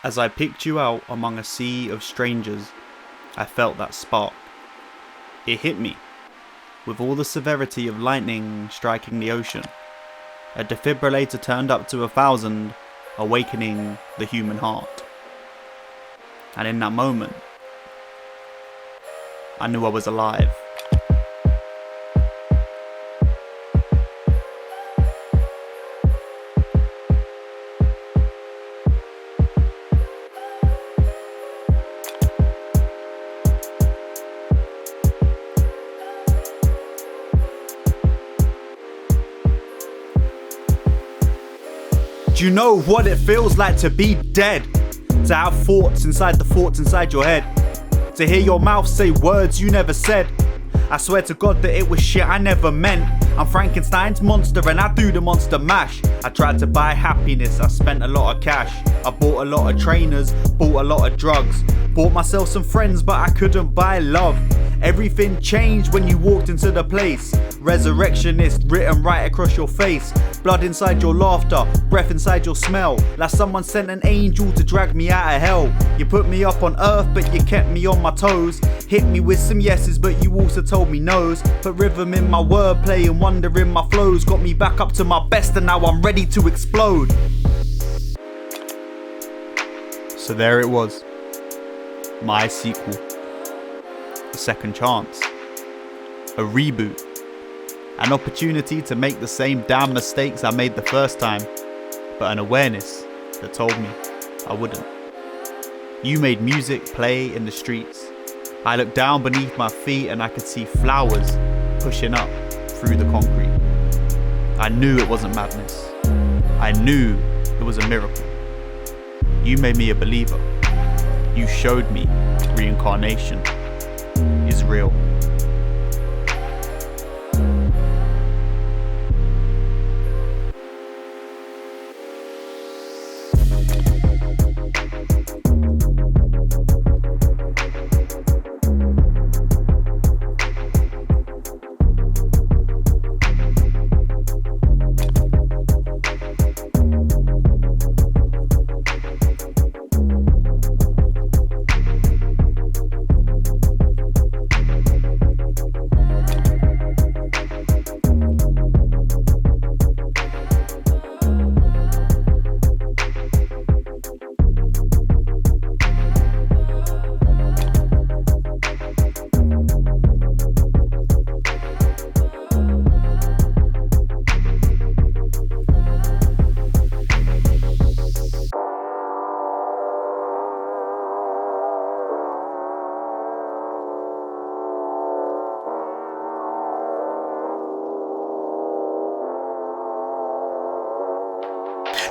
As I picked you out among a sea of strangers, I felt that spark. It hit me, with all the severity of lightning striking the ocean. A defibrillator turned up to 1,000, awakening the human heart. And in that moment, I knew I was alive. Do you know what it feels like to be dead? To have thoughts inside the thoughts inside your head. To hear your mouth say words you never said. I swear to God that it was shit I never meant. I'm Frankenstein's monster and I do the monster mash. I tried to buy happiness, I spent a lot of cash. I bought a lot of trainers, bought a lot of drugs. Bought myself some friends but I couldn't buy love. Everything changed when you walked into the place. Resurrectionist written right across your face. Blood inside your laughter, breath inside your smell. Like someone sent an angel to drag me out of hell. You put me up on earth but you kept me on my toes. Hit me with some yeses but you also told me no's. Put rhythm in my wordplay and wonder in my flows. Got me back up to my best and now I'm ready to explode. So there it was, my sequel. A second chance, a reboot, an opportunity to make the same damn mistakes I made the first time, but an awareness that told me I wouldn't. You made music play in the streets. I looked down beneath my feet and I could see flowers pushing up through the concrete. I knew it wasn't madness. I knew it was a miracle. You made me a believer. You showed me reincarnation is real.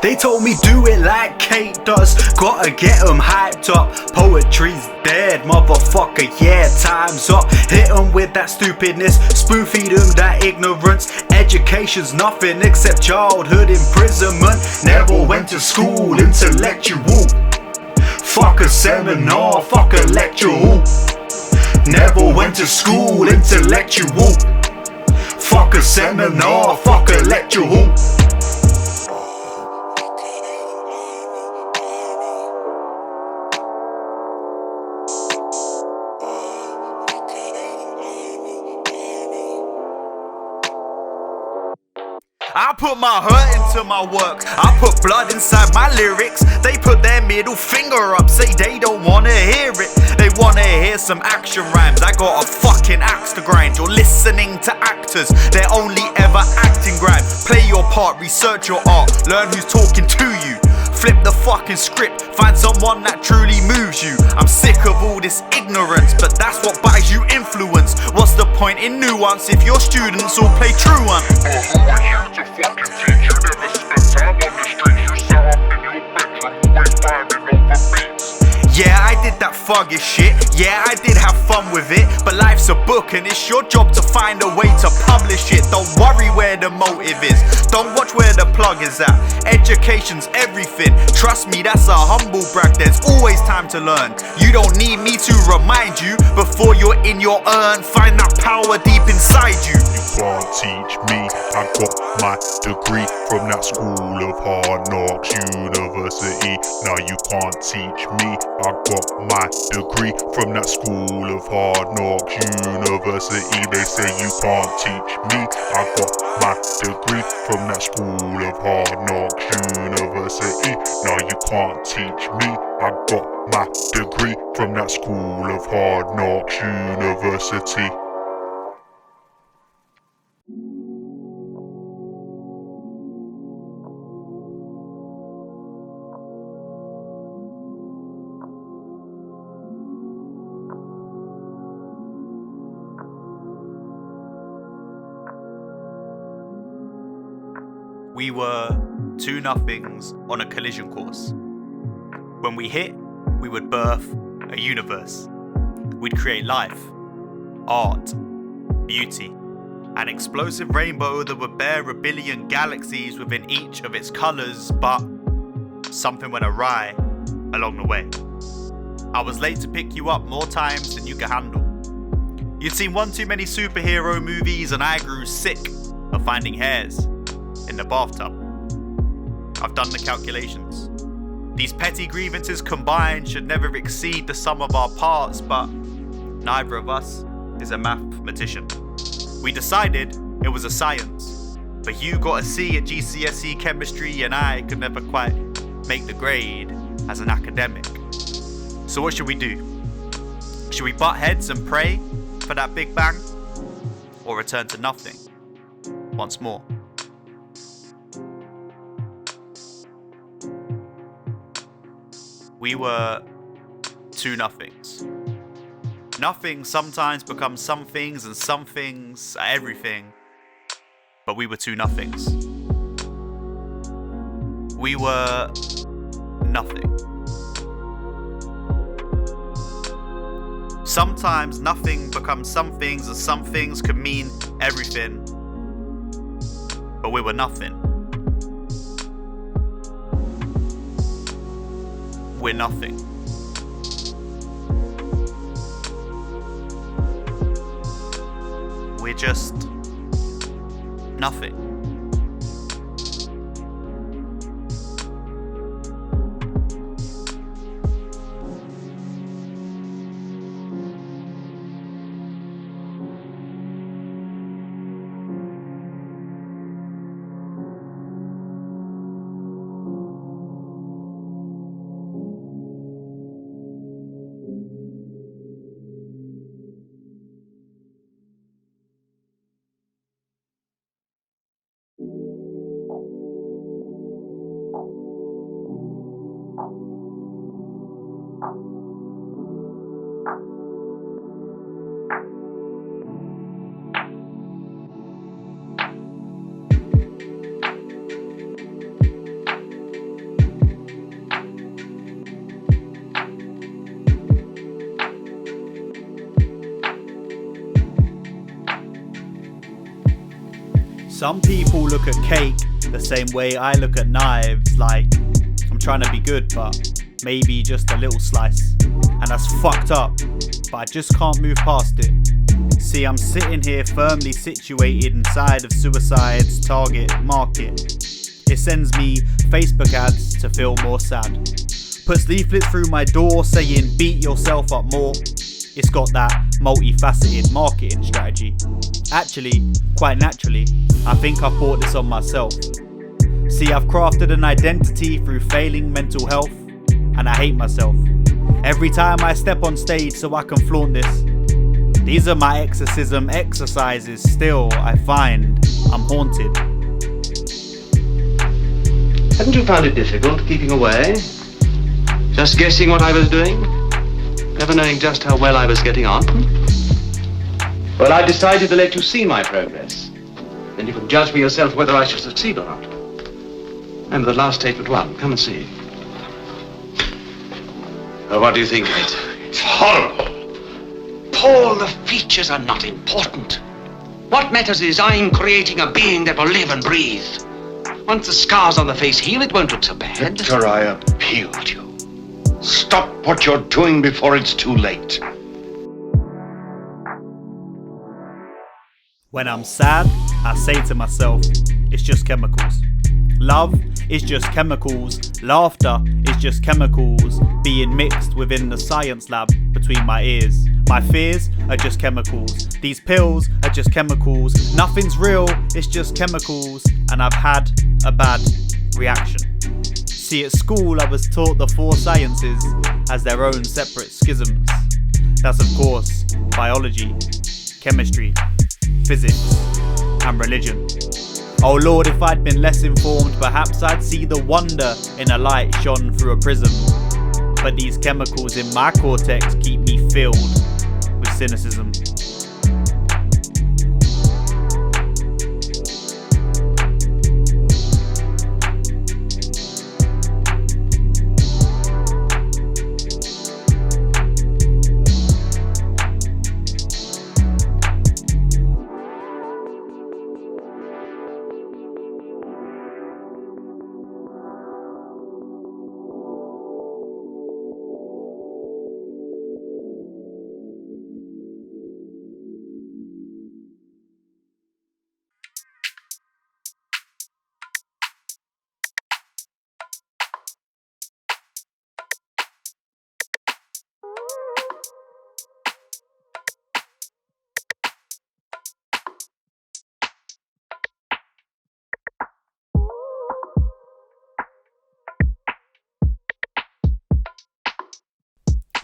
They told me do it like Kate does. Gotta get them hyped up. Poetry's dead, motherfucker, yeah, time's up. Hit them with that stupidness, spoon feed them that ignorance. Education's nothing except childhood imprisonment. Never went to school, intellectual. Fuck a seminar, fuck a lecture. Never went to school, intellectual. Fuck a seminar, fuck a lecture. I put my hurt into my works, I put blood inside my lyrics. They put their middle finger up, say they don't wanna hear it. They wanna hear some action rhymes, I got a fucking axe to grind. You're listening to actors, they're only ever acting grime. Play your part, research your art, learn who's talking to you. Flip the fucking script, find someone that truly moves you. I'm sick of all this ignorance, but that's what buys you influence. What's the point in nuance if your students all play truant? Who are you to fucking teach? You never spent time on the streets. You sat up in your bedroom, always finding over beats. Yeah, I did that thuggish shit. Yeah, I did have fun with it. But life's a book and it's your job to find a way to publish it. Don't worry where the motive is. Don't watch where the plug is at. Education's everything. Trust me, that's a humble brag. There's always time to learn. You don't need me to remind you. Before you're in your urn, find that power deep inside you. You can't teach me. I got my degree from that school of hard knocks university. university. Now you can't teach me. I got my degree from that school of hard knocks university. They say you can't teach me. I got my degree from that school of hard knocks university. Now you can't teach me. I got my degree from that school of hard knocks university. We were two nothings on a collision course. When we hit, we would birth a universe. We'd create life, art, beauty, an explosive rainbow that would bear a billion galaxies within each of its colours, but something went awry along the way. I was late to pick you up more times than you could handle. You'd seen one too many superhero movies and I grew sick of finding hairs in the bathtub. I've done the calculations. These petty grievances combined should never exceed the sum of our parts, but neither of us is a mathematician. We decided it was a science, but you got a C at GCSE chemistry and I could never quite make the grade as an academic. So what should we do? Should we butt heads and pray for that big bang? Or return to nothing once more? We were two nothings. Nothing sometimes becomes some things and some things are everything. But we were two nothings. We were nothing. Sometimes nothing becomes some things and some things could mean everything. But we were nothing. We're nothing. We're just nothing. Some people look at cake the same way I look at knives, like I'm trying to be good but maybe just a little slice. And that's fucked up, but I just can't move past it. See, I'm sitting here firmly situated inside of suicide's target market. It sends me Facebook ads to feel more sad. Puts leaflets through my door saying beat yourself up more. It's got that multifaceted marketing strategy. Actually, quite naturally, I think I've bought this on myself. See, I've crafted an identity through failing mental health, and I hate myself every time I step on stage so I can flaunt this. These are my exorcism exercises. Still, I find I'm haunted. Hadn't you found it difficult keeping away? Just guessing what I was doing? Never knowing just how well I was getting on? Well, I decided to let you see my progress. Then you can judge for yourself whether I shall succeed or not. Remember the last statement one. Come and see. What do you think of it? It's horrible. Paul, the features are not important. What matters is I'm creating a being that will live and breathe. Once the scars on the face heal, it won't look so bad. Victor, I appeal to you. Stop what you're doing before it's too late. When I'm sad, I say to myself, it's just chemicals. Love is just chemicals, laughter is just chemicals being mixed within the science lab between my ears. My fears are just chemicals, these pills are just chemicals, nothing's real, it's just chemicals, and I've had a bad reaction. See, at school I was taught the 4 sciences as their own separate schisms. That's of course biology, chemistry, physics, and religion. Oh Lord, if I'd been less informed, perhaps I'd see the wonder in a light shone through a prism. But these chemicals in my cortex keep me filled with cynicism.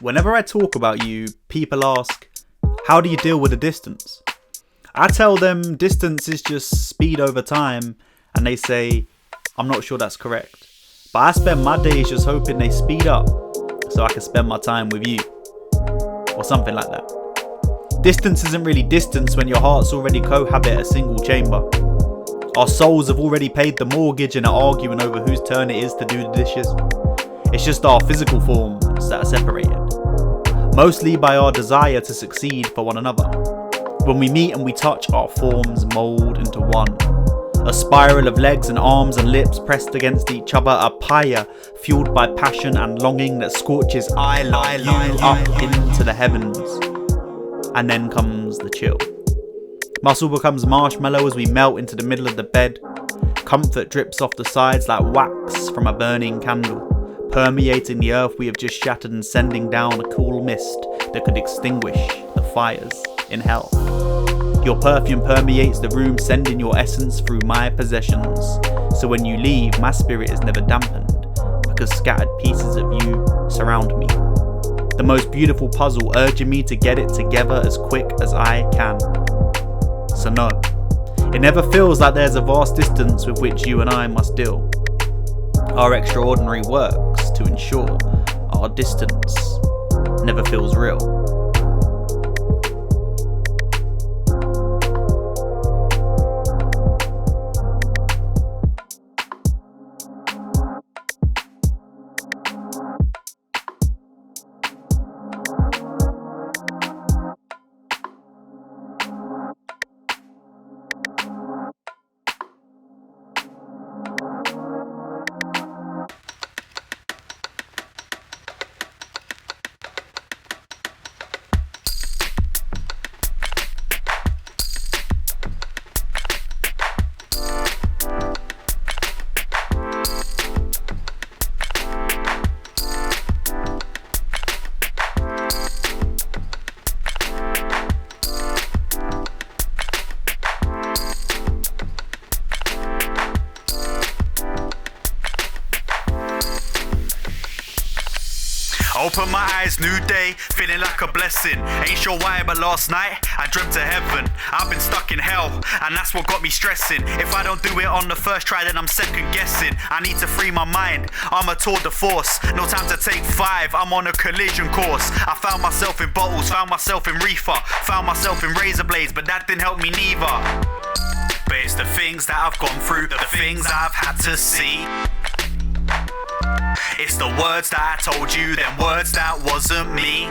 Whenever I talk about you, people ask, how do you deal with the distance? I tell them distance is just speed over time, and they say, I'm not sure that's correct. But I spend my days just hoping they speed up so I can spend my time with you. Or something like that. Distance isn't really distance when your hearts already cohabit a single chamber. Our souls have already paid the mortgage and are arguing over whose turn it is to do the dishes. It's just our physical forms that are separated, mostly by our desire to succeed for one another. When we meet and we touch, our forms mould into one. A spiral of legs and arms and lips pressed against each other, a pyre fueled by passion and longing that scorches I love you up into the heavens. And then comes the chill. Muscle becomes marshmallow as we melt into the middle of the bed. Comfort drips off the sides like wax from a burning candle, permeating the earth we have just shattered and sending down a cool mist that could extinguish the fires in hell. Your perfume permeates the room, sending your essence through my possessions. So when you leave, my spirit is never dampened, because scattered pieces of you surround me. The most beautiful puzzle, urging me to get it together as quick as I can. So no, it never feels like there's a vast distance with which you and I must deal. Our extraordinary works to ensure our distance never feels real. Open my eyes, new day, feeling like a blessing. Ain't sure why, but last night I dreamt of heaven. I've been stuck in hell, and that's what got me stressing. If I don't do it on the first try, then I'm second guessing. I need to free my mind, I'm a tour de force. No time to take 5, I'm on a collision course. I found myself in bottles, found myself in reefer, found myself in razor blades, but that didn't help me neither. But it's the things that I've gone through, the things I've had to see. It's the words that I told you, them words that wasn't me.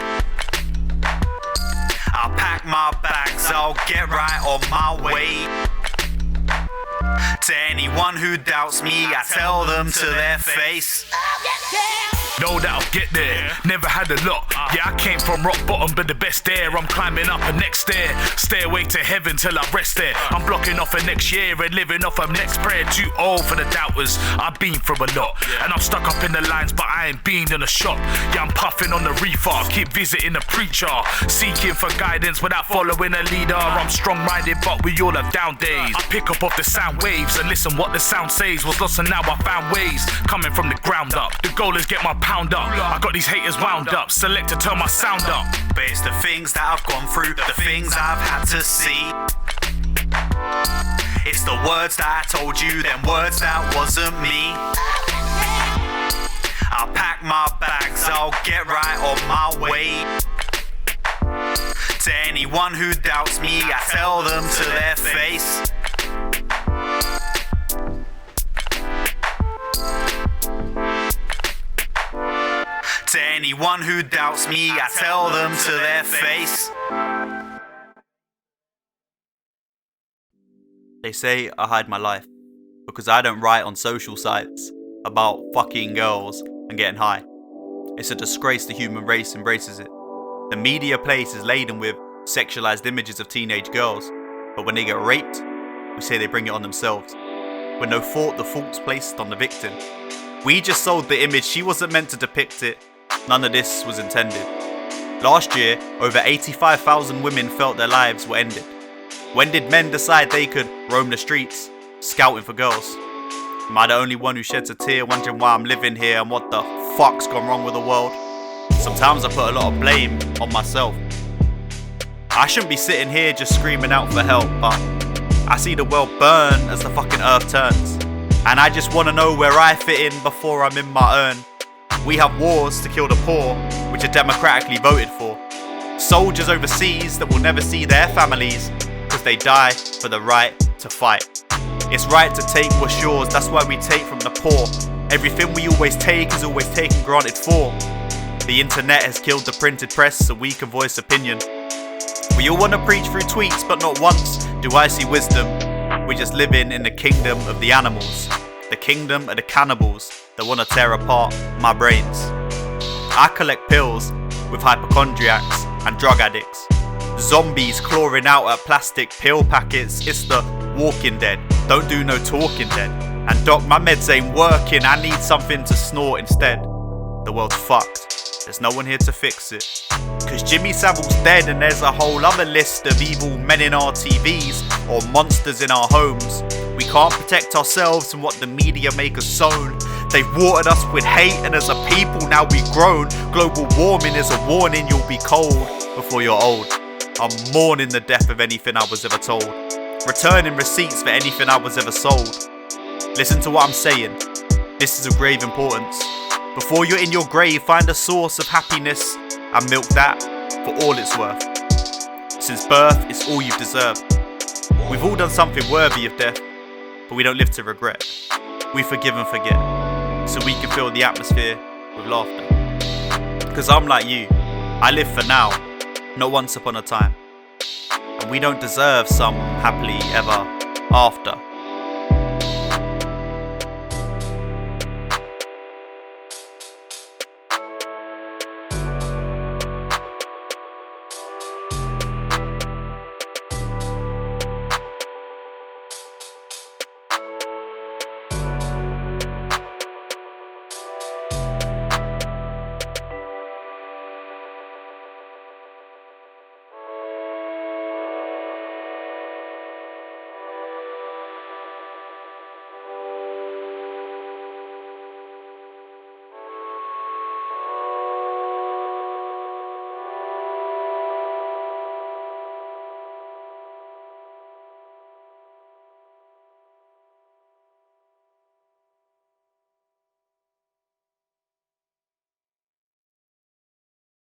I'll pack my bags, I'll get right on my way. To anyone who doubts me, I tell them to their face, I'll get there. know that I'll get there. Never had a lot, yeah, I came from rock bottom, but the best there. I'm climbing up a next stair, stairway to heaven till I rest there. I'm blocking off a next year and living off a next prayer. Too old for the doubters, I've been through a lot, and I'm stuck up in the lines, but I ain't been in a shop. Yeah, I'm puffing on the reefer, keep visiting the preacher, seeking for guidance without following a leader. I'm strong-minded, but we all have down days. I pick up off the sound waves and listen what the sound says. Was lost and now I found ways, coming from the ground up. The goal is get my pound up. I got these haters wound up, select to turn my sound up. But it's the things that I've gone through, the things I've had to see. It's the words that I told you, them words that wasn't me. I'll pack my bags, I'll get right on my way. To anyone who doubts me, I tell them to their face. To anyone who doubts me, I tell them to their face. They say I hide my life because I don't write on social sites about fucking girls and getting high. It's a disgrace the human race embraces it. The media place is laden with sexualized images of teenage girls, but when they get raped, we say they bring it on themselves. With no fault, the fault's placed on the victim. We just sold the image, she wasn't meant to depict it. None of this was intended. Last year, over 85,000 women felt their lives were ended. When did men decide they could roam the streets, scouting for girls? Am I the only one who sheds a tear, wondering why I'm living here and what the fuck's gone wrong with the world? Sometimes I put a lot of blame on myself. I shouldn't be sitting here just screaming out for help, but I see the world burn as the fucking earth turns. And I just want to know where I fit in before I'm in my urn. We have wars to kill the poor, which are democratically voted for. Soldiers overseas that will never see their families because they die for the right to fight. It's right to take what's yours, that's why we take from the poor. Everything we always take is always taken granted for. The internet has killed the printed press so we can voice opinion. We all want to preach through tweets, but not once do I see wisdom. We're just living in the kingdom of the animals, the kingdom of the cannibals that want to tear apart my brains. I collect pills with hypochondriacs and drug addicts. Zombies clawing out at plastic pill packets. It's the Walking Dead, don't do no talking dead. And doc, my meds ain't working, I need something to snort instead. The world's fucked, there's no one here to fix it. Cause Jimmy Savile's dead and there's a whole other list of evil men in our TVs or monsters in our homes. We can't protect ourselves from what the media make us sown. They've watered us with hate and as a people now we've grown. Global warming is a warning, you'll be cold before you're old. I'm mourning the death of anything I was ever told. Returning receipts for anything I was ever sold. Listen to what I'm saying, this is of grave importance. Before you're in your grave, find a source of happiness and milk that for all it's worth. Since birth, it's all you've deserved. We've all done something worthy of death, but we don't live to regret. We forgive and forget, so we can fill the atmosphere with laughter. Cause I'm like you, I live for now, not once upon a time. And we don't deserve some happily ever after.